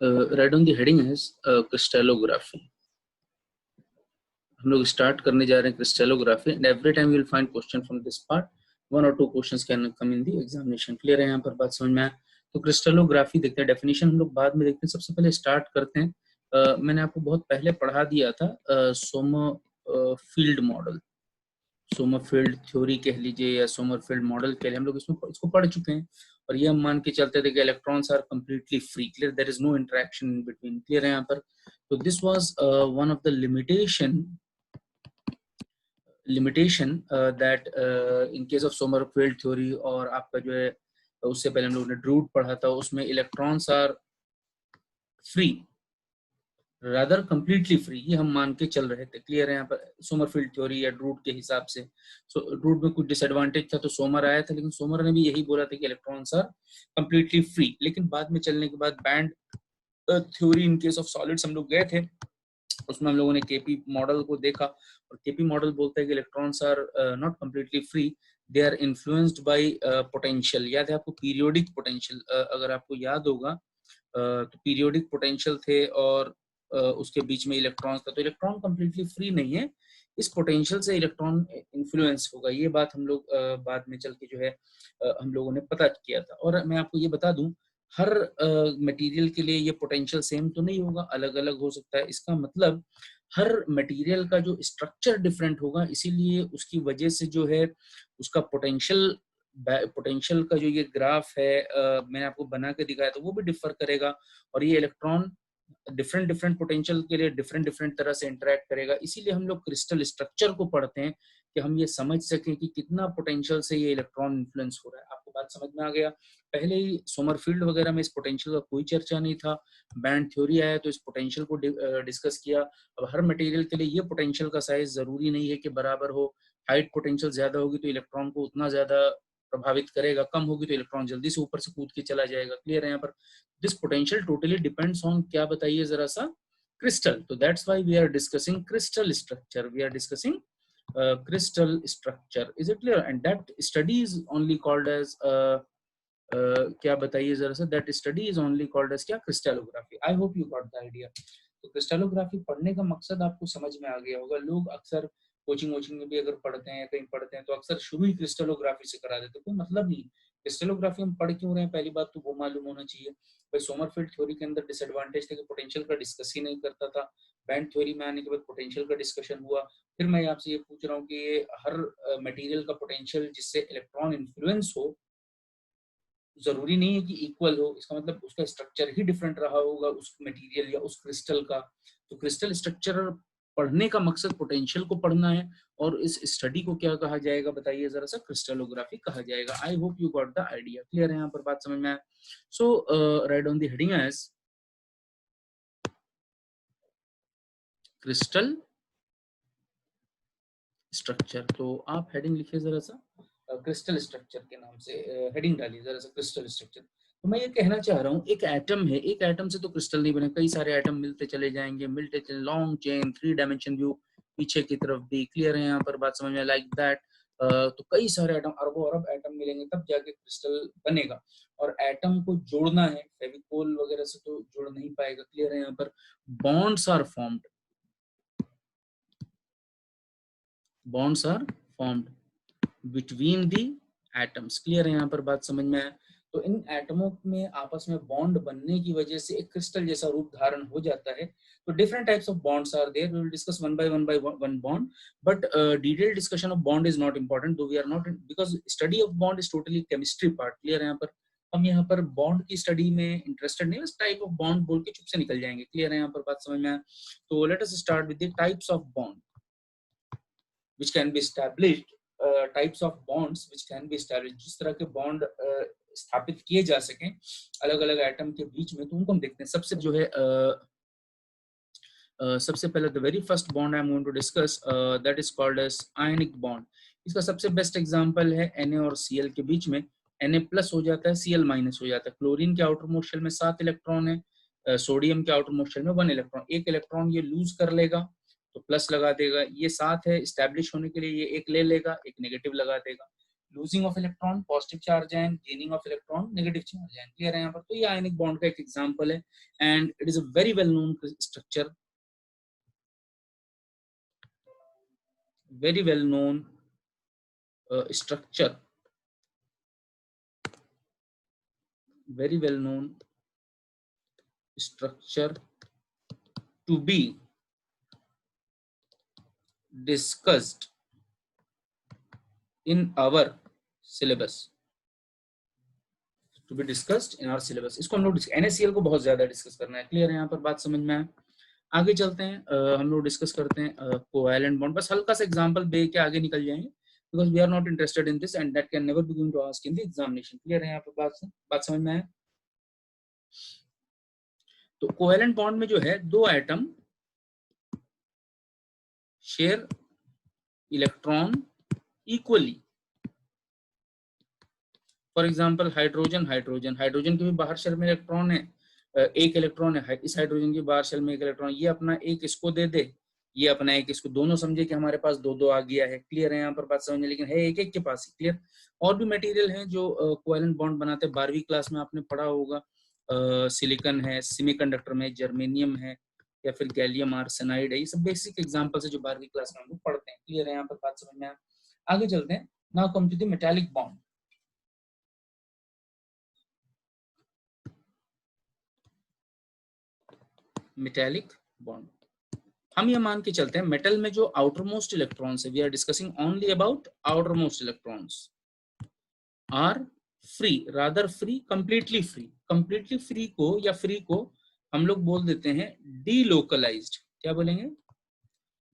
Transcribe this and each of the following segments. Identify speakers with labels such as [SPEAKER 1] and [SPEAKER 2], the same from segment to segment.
[SPEAKER 1] Right on the heading is crystallography. हम लोग start करने जा रहे हैं crystallography and every time you will find question from this part, 1 or 2 questions can come in the examination. Clear है यहाँ पर बात समझ में आया? तो क्रिस्टलोग्राफी देखते हैं, डेफिनेशन हम लोग बाद में देखते हैं, सबसे पहले स्टार्ट करते हैं। मैंने आपको बहुत पहले पढ़ा दिया था सोमरफील्ड मॉडल, सोमरफील्ड थ्योरी कह लीजिए या सोमरफील्ड मॉडल कह लीजिए, हम लोग इसको पढ़ चुके हैं। और ये हम मान के चलते थे कि electrons are completely free, clear, there is no interaction in between, clear है यहाँ पर? तो this was one of the limitation that in case of Sommerfeld theory, और आपका जो है उससे पहले हम लोगों ने ड्रूड पढ़ा था, उसमें electrons are free, rather completely free, ये हम मान के चल रहे थे। क्लियर है यहाँ पर? सोमरफील्ड थ्योरी या ड्रूड के हिसाब से। ड्रूड में कुछ डिसएडवांटेज था तो सोमर आया था, लेकिन सोमर ने भी यही बोला था कि इलेक्ट्रॉन्स आर कंप्लीटली फ्री। लेकिन बाद में चलने के बाद band theory in case of solids हम लोग गए थे, उसमें हम लोगों ने केपी मॉडल को देखा, और केपी मॉडल बोलता है कि electrons are not completely free, they are influenced by potential. याद है आपको पीरियोडिक पोटेंशियल? अगर आपको याद होगा तो पीरियोडिक पोटेंशियल थे और उसके बीच में इलेक्ट्रॉन्स था, तो इलेक्ट्रॉन कंप्लीटली फ्री नहीं है, इस पोटेंशियल से इलेक्ट्रॉन इन्फ्लुएंस होगा। ये बात हम लोग बाद में चल के जो है हम लोगों ने पता किया था। और मैं आपको ये बता दूं, हर मटेरियल के लिए ये पोटेंशियल सेम तो नहीं होगा, अलग अलग हो सकता है। इसका मतलब हर मटेरियल का जो स्ट्रक्चर डिफरेंट होगा, इसीलिए उसकी वजह से जो है उसका पोटेंशियल का जो ये ग्राफ है मैंने आपको बना के दिखाया था, वो भी डिफर करेगा। और ये इलेक्ट्रॉन डिफरेंट पोटेंशियल के लिए डिफरेंट तरह से इंटरेक्ट करेगा। इसीलिए हम लोग क्रिस्टल स्ट्रक्चर को पढ़ते हैं कि हम ये समझ सकें कि कितना पोटेंशियल से ये इलेक्ट्रॉन इन्फ्लुएंस हो रहा है। आपको बात समझ में आ गया? पहले ही सोमरफील्ड वगैरह में इस पोटेंशियल का कोई चर्चा नहीं था, बैंड थ्योरी आया तो इस पोटेंशियल को डिस्कस किया। अब हर मटेरियल के लिए ये पोटेंशियल का साइज जरूरी नहीं है कि बराबर हो। हाइट पोटेंशियल ज्यादा होगी तो इलेक्ट्रॉन को उतना ज्यादा प्रभावित करेगा, कम होगी तो इलेक्ट्रॉन जल्दी से ऊपर से कूद के चला जाएगा। क्लियर है यहाँ पर? This potential totally depends on, क्या बताइए जरा सा, क्रिस्टल। तो that's why we are discussing crystal structure, we are discussing crystal structure. Is it clear? And that study is only called as क्या बताइए जरा सा, that study is only called as क्या, crystallography. I hope you got the idea. तो crystallography पढ़ने का मकसद आपको समझ में आ गया होगा। लोग अक्सर कोचिंग में भी अगर पढ़ते हैं, कहीं पढ़ते हैं, तो अक्सर शुरू ही क्रिस्टलोग्राफी से करा देते हैं, कोई मतलब नहीं। क्रिस्टलोग्राफी हम पढ़ क्यों रहे हैं, पहली बात तो वो मालूम होना चाहिए। भाई सोमरफील्ड थ्योरी के अंदर डिसएडवांटेज थे कि पोटेंशियल का डिस्कस ही नहीं करता था, बैंड थ्योरी में आने के बाद पोटेंशियल का डिस्कशन हुआ। फिर मैं आपसे ये पूछ रहा हूँ कि ये हर मटेरियल का पोटेंशियल जिससे इलेक्ट्रॉन इन्फ्लुएंस हो, जरूरी नहीं है कि इक्वल हो, इसका मतलब उसका स्ट्रक्चर ही डिफरेंट रहा होगा उस मटेरियल या उस क्रिस्टल का। तो क्रिस्टल स्ट्रक्चर पढ़ने का मकसद पोटेंशियल को पढ़ना है, और इस स्टडी को क्या कहा जाएगा बताइए जरा सा, क्रिस्टलोग्राफी कहा जाएगा। I hope you got the idea. Clear है यहाँ पर बात समझ में आया? So write on the heading as crystal structure. तो आप हेडिंग लिखिए जरा सा, क्रिस्टल स्ट्रक्चर के नाम से हेडिंग डालिए जरा सा, क्रिस्टल स्ट्रक्चर। तो मैं ये कहना चाह रहा हूँ, एक एटम है, एक एटम से तो क्रिस्टल नहीं बने, कई सारे एटम मिलते चले जाएंगे, लॉन्ग चेन, 3 डायमेंशन व्यू पीछे की तरफ भी। क्लियर है यहाँ पर बात समझ में? Like that. तो कई सारे एटम, अरबों अरब एटम मिलेंगे तब जाके क्रिस्टल बनेगा। और एटम को जोड़ना है, फेविकोल वगैरह से तो जोड़ नहीं पाएगा। क्लियर है यहाँ पर? Bonds are formed, bonds are formed between the atoms. Clear है यहाँ पर बात समझ में आया? तो इन एटमों में आपस में बॉन्ड बनने की वजह से एक क्रिस्टल जैसा रूप धारण हो जाता है। तो different types of bonds are there, we will discuss one by one bond, but detail discussion of bond is not important, though we are not, because study of bond is totally chemistry part. Clear है यहाँ पर? हम यहाँ पर bond की study में interested नहीं, बस टाइप ऑफ बॉन्ड बोल के चुप से निकल जाएंगे। क्लियर है यहाँ पर बात समझ में आया? तो let us start with the types of bond which can be established, types of bonds which can be established, जिस तरह के बॉन्ड स्थापित किए जा सकें अलग अलग एटम के बीच में, तो उनको हम देखते हैं। सबसे जो है सबसे पहले the very first bond I am going to discuss, that is called as ionic bond. इसका सबसे बेस्ट एग्जांपल है Na और Cl के बीच में। Na प्लस हो जाता है, Cl माइनस हो जाता है। क्लोरीन के आउटर मोस्ट शेल में 7 इलेक्ट्रॉन है, सोडियम के आउटर मोस्ट शेल में 1 इलेक्ट्रॉन। एक इलेक्ट्रॉन ये लूज कर लेगा तो प्लस लगा देगा, ये 7 है, स्टैब्लिश होने के लिए ये एक ले लेगा, एक नेगेटिव लगा देगा। Losing of electron positive charge ion, gaining of electron negative charge ion. Clear है यहाँ पर? तो ये आयनिक बॉन्ड का एक एग्जांपल है and it is a very well known structure, very well known structure, very well known structure to be discussed in our syllabus, to be discussed in our syllabus। इसको हम लोग NaCl को बहुत ज्यादा discuss करना है। Clear है यहाँ पर? बात समझ में आए? आगे चलते हैं, हम लोग डिस्कस करते हैं कोवैलेंट बॉन्ड। बस हल्का सा एग्जांपल दे के आगे निकल जाएंगे because we are not interested in this and that can never be going to ask in the examination। Clear है यहाँ पर? बात समझ में आए? तो कोवैलेंट बॉन्ड में जो है दो atom share electron equally. For example hydrogen, hydrogen के भी बाहर शेल में इलेक्ट्रॉन है, एक इलेक्ट्रॉन है, इस हाइड्रोजन के बाहर शेल में एक इलेक्ट्रॉन, ये अपना एक इसको दे दे, ये अपना एक इसको, दोनों समझे कि हमारे पास दो दो आ गया है। क्लियर है यहाँ पर? बात समझे? लेकिन है एक एक के पास। क्लियर? और भी मटेरियल हैं जो कोवैलेंट बॉन्ड बनाते हैं, 12वीं क्लास में आपने पढ़ा होगा। सिलिकॉन है, सेमीकंडक्टर में जर्मेनियम है, या फिर गैलियम आर्सेनाइड है। ये सब बेसिक एग्जांपल्स है जो 12वीं क्लास में हम लोग पढ़ते हैं। क्लियर है यहाँ पर? बात समझ में आए? आगे चलते हैं। Now come to the metallic bond. Metallic bond, हम ये मान के चलते हैं मेटल में जो आउटर मोस्ट इलेक्ट्रॉन्स है, we are discussing only about outer most electrons, are free, rather free, completely free. Completely free को या फ्री को हम लोग बोल देते हैं डीलोकलाइज्ड। क्या बोलेंगे?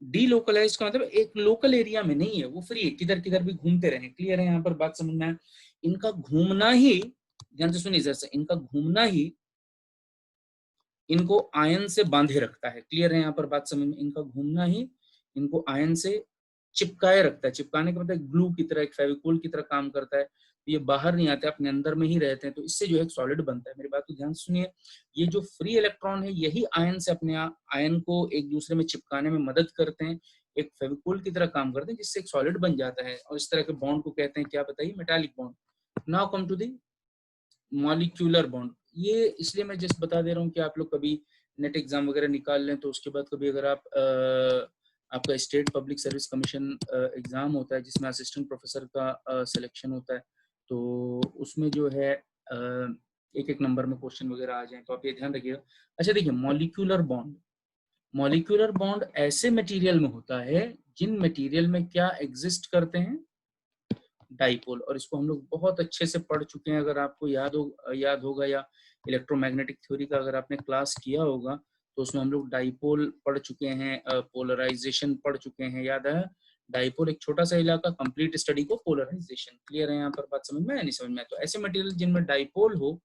[SPEAKER 1] डीलोकलाइज्ड का मतलब एक लोकल एरिया में नहीं है, वो फ्री है, किधर किधर भी घूमते रहे। क्लियर है यहाँ पर? बात समझ में आए? इनका घूमना ही, ध्यान से सुनिए जरा, इनका घूमना ही इनको आयन से बांधे रखता है। क्लियर है यहाँ पर? बात समझ में? इनका घूमना ही इनको आयन से चिपकाए रखता है। चिपकाने का मतलब ग्लू की तरह, एक फेविकोल की तरह काम करता है। ये बाहर नहीं आते, अपने अंदर में ही रहते हैं, तो इससे जो है एक सॉलिड बनता है। मेरी बात को ध्यान से सुनिए, ये जो फ्री इलेक्ट्रॉन है यही आयन से अपने आयन को एक दूसरे में चिपकाने में मदद करते हैं, एक फेविकोल की तरह काम करते हैं, जिससे एक सॉलिड बन जाता है। और इस तरह के बॉन्ड को कहते हैं, क्या बताइए? Metallic bond. Now come to the molecular bond. ये इसलिए मैं जस्ट बता दे रहा हूँ कि आप लोग कभी नेट एग्जाम वगैरह निकाल लें, तो उसके बाद कभी अगर आप आपका state public service commission exam होता है जिसमें असिस्टेंट प्रोफेसर का सिलेक्शन होता है, तो उसमें जो है एक एक नंबर में क्वेश्चन वगैरह आ जाए, तो आप ये ध्यान रखिएगा। अच्छा देखिए, मॉलिक्यूलर बॉन्ड, मॉलिक्यूलर बॉन्ड ऐसे मटेरियल में होता है जिन मटेरियल में क्या एग्जिस्ट करते हैं? डाइपोल। और इसको हम लोग बहुत अच्छे से पढ़ चुके हैं, अगर आपको याद होगा या इलेक्ट्रोमैग्नेटिक थ्योरी का अगर आपने क्लास किया होगा तो उसमें हम लोग डाइपोल पढ़ चुके हैं, पोलराइजेशन पढ़ चुके हैं। याद है? डाइपोल एक छोटा सा इलाका, कंप्लीट स्टडी को पोलराइजेशन। क्लियर है यहाँ पर? बात समझ में या नहीं समझ में? तो ऐसे मटेरियल जिनमें डाइपोल हो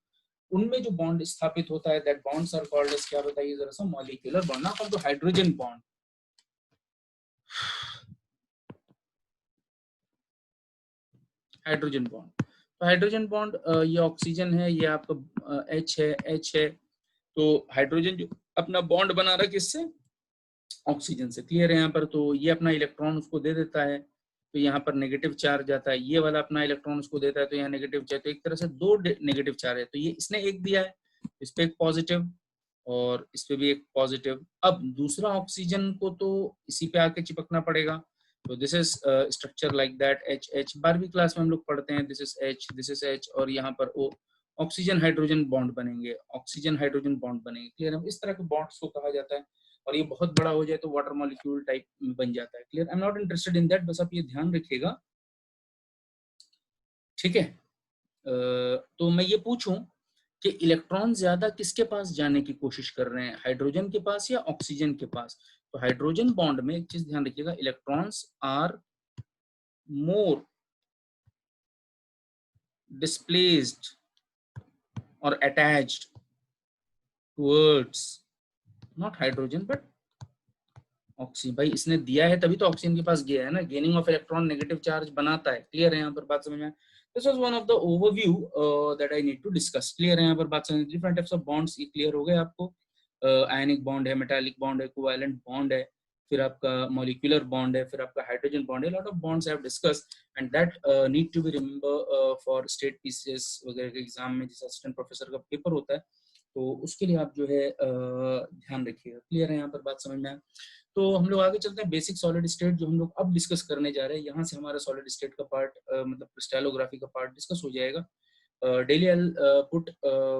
[SPEAKER 1] उनमें जो बॉन्ड स्थापित होता है, that bonds are called as, क्या बताइए जरा सा? Molecular bond. Now come to hydrogen bond. Hydrogen bond, तो हाइड्रोजन बॉन्ड ये ऑक्सीजन है, ये आपका H है, H है, तो हाइड्रोजन जो अपना बॉन्ड बना रहा है किससे? ऑक्सीजन से। क्लियर है यहाँ पर? तो ये अपना इलेक्ट्रॉन उसको दे देता है, तो यहाँ पर नेगेटिव चार्ज आता है, ये वाला अपना इलेक्ट्रॉन उसको देता है, तो यहाँ नेगेटिव चार्ज, तो एक तरह से दो नेगेटिव चार्ज है। तो ये इसने एक दिया है, इस पे एक पॉजिटिव और इस पे भी एक पॉजिटिव। अब दूसरा ऑक्सीजन को तो इसी पे आके चिपकना पड़ेगा, तो this is structure like that. H H 12वीं क्लास में हम लोग पढ़ते हैं, this is H, this is H, और यहाँ पर O, ऑक्सीजन हाइड्रोजन बॉन्ड बनेंगे, ऑक्सीजन हाइड्रोजन बॉन्ड बनेंगे। क्लियर है? इस तरह के बॉन्ड्स को कहा जाता है, और ये बहुत बड़ा हो जाए तो वाटर मॉलिक्यूल टाइप बन जाता है। Clear? I am not interested in that, बस आप ये ध्यान रखिएगा। ठीक है? तो मैं ये पूछूं कि इलेक्ट्रॉन ज्यादा किसके पास जाने की कोशिश कर रहे हैं, हाइड्रोजन के पास या ऑक्सीजन के पास? तो हाइड्रोजन बॉन्ड में एक चीज ध्यान रखिएगा, इलेक्ट्रॉन्स आर मोर डिस्प्लेस्ड और attached towards not hydrogen but oxygen. भाई इसने दिया है तभी तो ऑक्सीजन के पास गया है ना, gaining of electron negative charge बनाता है। क्लियर है यहाँ पर? बात समझ में? This was one of the overview that I need to discuss. Clear है यहाँ पर? बात समझ? डिफरेंट टाइप्स ऑफ बॉन्ड्स ये क्लियर हो गए आपको। आयनिक बॉन्ड है, मेटालिक बॉन्ड है, कोवैलेंट बॉन्ड है, फिर आपका मॉलिक्यूलर बॉन्ड है, फिर आपका हाइड्रोजन बॉन्ड है, lot of bonds I have discussed and that need to be remember for state PCS वगैरह के एग्जाम में जैसे असिस्टेंट प्रोफेसर का पेपर होता है, तो उसके लिए आप जो है ध्यान रखिएगा। क्लियर है यहाँ पर बात समझ में आए? तो हम लोग आगे चलते हैं। बेसिक सॉलिड स्टेट जो हम लोग अब डिस्कस करने जा रहे हैं, यहाँ से हमारा सॉलिड स्टेट का पार्ट मतलब क्रिस्टलोग्राफी का पार्ट डिस्कस हो जाएगा। Daily I put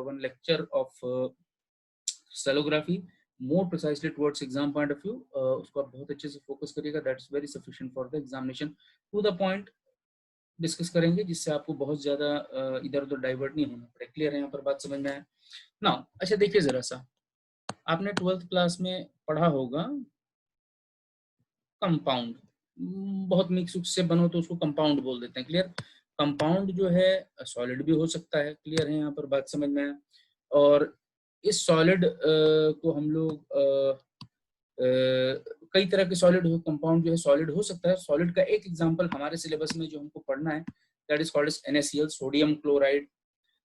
[SPEAKER 1] one lecture of crystallography more precisely towards exam point of view, उसको आप बहुत अच्छे से फोकस करिएगा, that's very sufficient for the examination, to the point discuss करेंगे जिससे आपको बहुत ज्यादा इधर उधर डाइवर्ट नहीं होना पड़े। क्लियर है यहाँ पर बात समझ में आए ना? अच्छा देखिए जरा सा, आपने 12th क्लास में पढ़ा होगा कंपाउंड, बहुत मिक्स से बनो तो उसको कंपाउंड बोल देते हैं। क्लियर? कंपाउंड जो है सॉलिड भी हो सकता है। क्लियर है यहाँ पर बात समझ में आए? और इस सॉलिड को हम लोग कई तरह के सॉलिड हो, कंपाउंड जो है सॉलिड हो सकता है। सॉलिड का एक एग्जांपल हमारे सिलेबस में जो हमको पढ़ना है, that is called as NaCl, sodium chloride.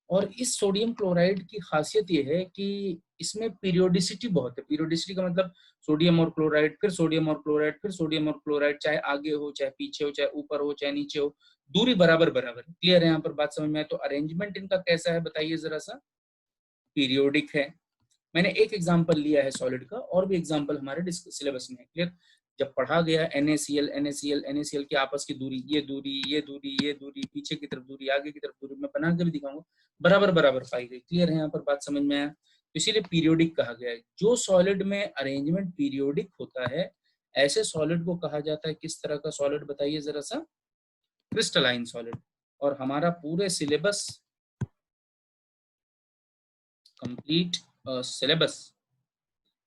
[SPEAKER 1] और इस सोडियम क्लोराइड की खासियत ये है कि इसमें पीरियोडिसिटी बहुत है। पीरियोडिसिटी का मतलब सोडियम और क्लोराइड, फिर सोडियम और क्लोराइड, फिर सोडियम और क्लोराइड, चाहे आगे हो, चाहे पीछे हो, चाहे ऊपर हो, चाहे नीचे हो, दूरी बराबर बराबर है। क्लियर है यहाँ पर बात समझ में आए? तो अरेंजमेंट इनका कैसा है बताइए जरा सा? पीरियोडिक है। मैंने एक एग्जांपल लिया है सॉलिड का, और भी एग्जांपल हमारे सिलेबस में है। क्लियर? जब पढ़ा गया NaCl, NaCl, NaCl की आपस की दूरी, ये दूरी, ये दूरी, ये दूरी, पीछे की तरफ दूरी, आगे की तरफ दूरी, मैं बना के भी दिखाऊंगा, बराबर बराबर पाई गई। क्लियर है यहाँ पर बात समझ में आया? तो इसीलिए पीरियोडिक कहा गया है। जो सॉलिड में अरेंजमेंट पीरियोडिक होता है, ऐसे सॉलिड को कहा जाता है किस तरह का सॉलिड बताइए जरा सा? Crystalline solid. और हमारा पूरे सिलेबस, कंप्लीट सिलेबस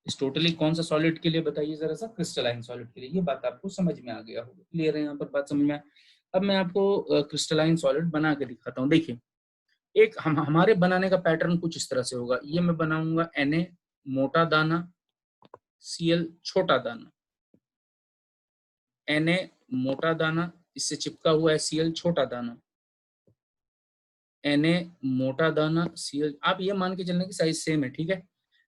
[SPEAKER 1] इस टोटली कौन सा सॉलिड के लिए बताइए जरा सा? क्रिस्टलाइन सॉलिड के लिए। ये बात आपको समझ में आ गया होगा। क्लियर है यहाँ पर बात समझ में? अब मैं आपको क्रिस्टलाइन सॉलिड बना के दिखाता हूँ। देखिए, एक हमारे बनाने का पैटर्न कुछ इस तरह से होगा। ये मैं बनाऊंगा Na मोटा दाना, Cl छोटा दाना, Na मोटा दाना, इससे चिपका हुआ है Cl छोटा दाना, Na मोटा दाना, Cl। आप ये मान के चलने की साइज सेम है, ठीक है?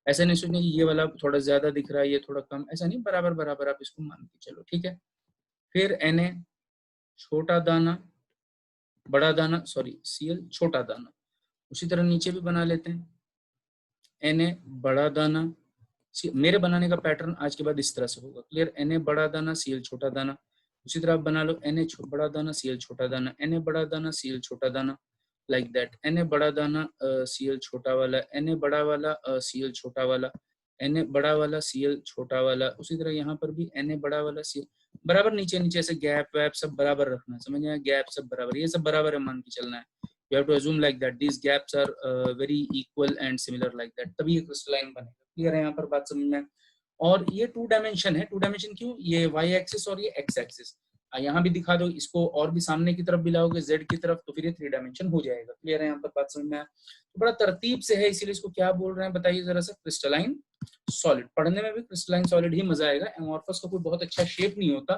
[SPEAKER 1] ऐसा नहीं सोचना कि ये वाला थोड़ा ज्यादा दिख रहा है, ये थोड़ा कम, ऐसा नहीं, बराबर बराबर आप इसको मान के चलो, ठीक है? फिर Na छोटा दाना, बड़ा दाना, सॉरी Cl छोटा दाना। उसी तरह नीचे भी बना लेते हैं, Na बड़ा दाना, मेरे बनाने का पैटर्न आज के बाद इस तरह से होगा। क्लियर? Na बड़ा दाना, Cl छोटा दाना। उसी तरह आप बना लो, Na बड़ा दाना, Cl छोटा दाना, Na बड़ा दाना, Cl छोटा दाना, लाइक दैट। Na बड़ा दाना, Cl छोटा वाला, Na बड़ा वाला, Cl छोटा वाला, Na बड़ा वाला, Cl छोटा वाला। उसी तरह यहाँ पर भी Na बड़ा वाला, Cl बराबर, नीचे नीचे ऐसे गैप वैप सब बराबर रखना, समझ आया? गैप सब बराबर, ये सब बराबर है मान के चलना है। You have to assume like that these gaps are very equal and similar like that, तभी ये क्रिस्टलाइन बनेगा। क्लियर है यहाँ पर बात समझ में? और ये 2 डायमेंशन है। 2 डायमेंशन क्यों? ये y एक्सिस और ये x एक्सिस। यहाँ भी दिखा दो इसको, और भी सामने की तरफ भी लाओगे z की तरफ, तो फिर ये 3 डायमेंशन हो जाएगा। क्लियर है यहाँ पर बात समझ में? तो बड़ा तरतीब से है, इसीलिए इसको क्या बोल रहे हैं बताइए जरा सा? Crystalline solid. पढ़ने में भी क्रिस्टलाइन सॉलिड ही मजा आएगा। एमोर्फस का कोई बहुत अच्छा शेप नहीं होता,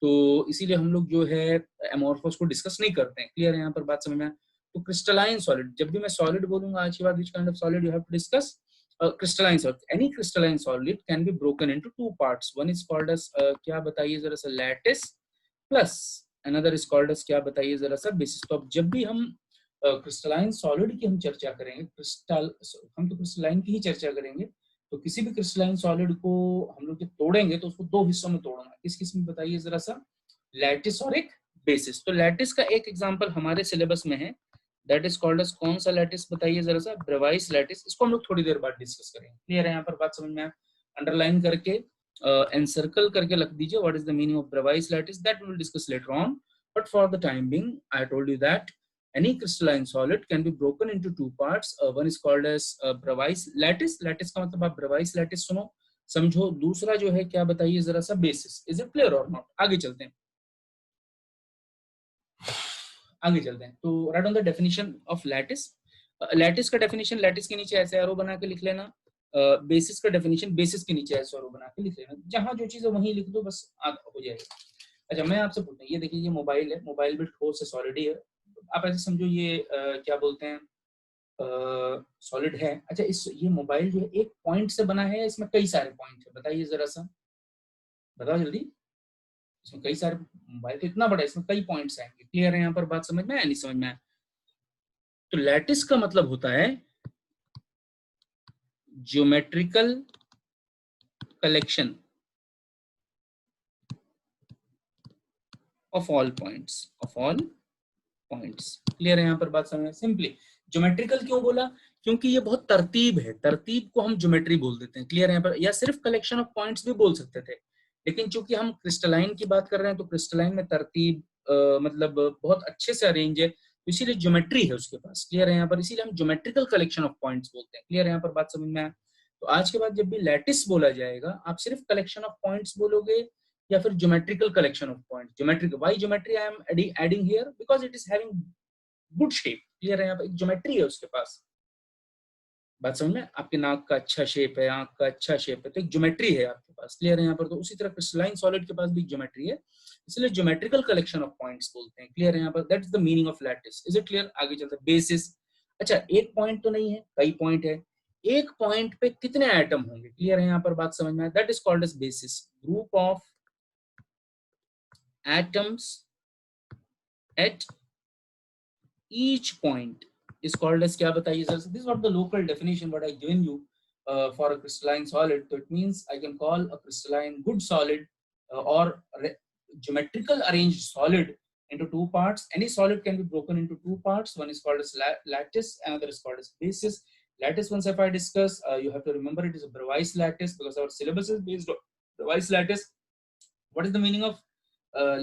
[SPEAKER 1] तो इसीलिए हम लोग जो है एमोर्फस को डिस्कस नहीं करते हैं। क्लियर है यहाँ पर बात समझ में? तो क्रिस्टलाइन सॉलिड, जब भी मैं सॉलिड बोलूंगा आज के बाद, which kind of solid you have to discuss? Crystalline solid. Any crystalline solid can be broken into 2 parts. One is called as क्या बताइए जरा सा? Lattice plus another is called as क्या बताइए जरा सा? Basis। तो अब जब भी हम क्रिस्टलाइन सॉलिड की हम चर्चा करेंगे, हम तो क्रिस्टलाइन की ही चर्चा करेंगे, तो किसी भी क्रिस्टलाइन सॉलिड को हम लोग जब तोड़ेंगे तो उसको 2 हिस्सों में तोड़ना है। किस किस में बताइए जरा सा? लैटिस और एक बेसिस। तो लैटिस का एक एग्जांपल हमारे सिलेबस में है, दैट इज कॉल्ड एज कौन सा लैटिस बताइए जरा सा? ब्रेवाइस लैटिस। इसको हम लोग थोड़ी देर बाद डिस्कस करेंगे। क्लियर है यहाँ पर बात समझ में? अंडरलाइन करके एनसर्कल करके रख दीजिए what is the meaning of Bravais lattice, that we will discuss later on. But for the time being I told you that any crystalline solid can be broken into 2 parts. One is called as Bravais lattice. Lattice का मतलब आप Bravais lattice सुनो समझो। दूसरा जो है क्या बताइए जरा सा? बेसिस। इज इट क्लियर और नॉट? आगे चलते हैं, आगे चलते हैं। तो right on the definition of lattice. Lattice का डेफिनेशन लैटिस के नीचे ऐसे एरो बना के लिख लेना। बेसिस का डेफिनेशन बेसिस के नीचे ऐसे एरो बना के लिख लेना। जहां जो चीज है वहीं लिख दो, बस हो जाएगा। अच्छा, मैं आपसे पूछता हूँ, ये देखिए ये मोबाइल है, मोबाइल भी ठोस है, सॉलिड ही है। आप ऐसे समझो ये क्या बोलते हैं, सॉलिड है। अच्छा, इस ये मोबाइल जो है एक पॉइंट से बना है या इसमें कई सारे पॉइंट है बताइए जरा सा? बताओ जल्दी। इसमें कई सारे, मोबाइल तो इतना बड़ा है, इसमें कई पॉइंट्स आएंगे। क्लियर है यहाँ पर बात? समझ में आया नहीं समझ में आया? तो लैटिस का मतलब होता है geometrical collection of all points, of all points. Clear है यहाँ पर बात? समझ? सिंपली ज्योमेट्रिकल क्यों बोला? क्योंकि ये बहुत तरतीब है, तरतीब को हम ज्योमेट्री बोल देते हैं। क्लियर है यहाँ पर? या सिर्फ कलेक्शन ऑफ पॉइंट्स भी बोल सकते थे, लेकिन चूंकि हम क्रिस्टलाइन की बात कर रहे हैं तो क्रिस्टलाइन में तरतीब मतलब बहुत अच्छे से अरेंज है, तो इसीलिए ज्योमेट्री है उसके पास। क्लियर है यहाँ पर? इसीलिए हम ज्योमेट्रिकल कलेक्शन ऑफ पॉइंट्स बोलते हैं। क्लियर है यहाँ पर बात? समझ में आया? तो आज के बाद जब भी लैटिस बोला जाएगा, आप सिर्फ कलेक्शन ऑफ पॉइंट्स बोलोगे या फिर geometrical collection of points. Geometrical, why geometry I am adding here? Because it is having good shape. Clear है यहाँ पर? एक ज्योमेट्री है उसके पास। बात समझ में? आपके नाक का अच्छा शेप है, आंख का अच्छा शेप है, तो एक ज्योमेट्री है आपके पास। क्लियर है यहाँ पर? तो उसी तरह क्रिस्टलाइन सॉलिड के पास भी ज्योमेट्री है, इसलिए ज्योमेट्रिकल कलेक्शन ऑफ पॉइंट्स बोलते हैं। क्लियर है यहाँ पर? That is the meaning of lattice. Is it clear? आगे चलते हैं। बेसिस, अच्छा एक पॉइंट तो नहीं है, कई पॉइंट है। एक पॉइंट पे कितने एटम होंगे? क्लियर है यहाँ पर? बात समझ में आया? That is called as basis. Group of atoms at each point is called as, क्या बताइए sir? This is what the local definition what I given you for a crystalline solid. So it means I can call a crystalline good solid or geometrical arranged solid into two parts. Any solid can be broken into two parts. One is called as lattice, another is called as basis. Lattice, once if I discuss, you have to remember it is a Bravais lattice because our syllabus is based on Bravais lattice. What is the meaning of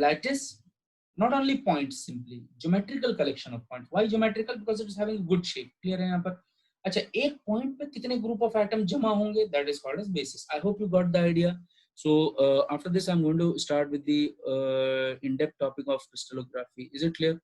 [SPEAKER 1] lattice? Not only points, simply geometrical collection of points. Why geometrical? Because it is having a good shape. Clear है यहाँ पर? अच्छा एक point पे कितने group of atom जमा होंगे? That is called as basis. I hope you got the idea. So after this I'm going to start with the in-depth topic of crystallography. Is it clear?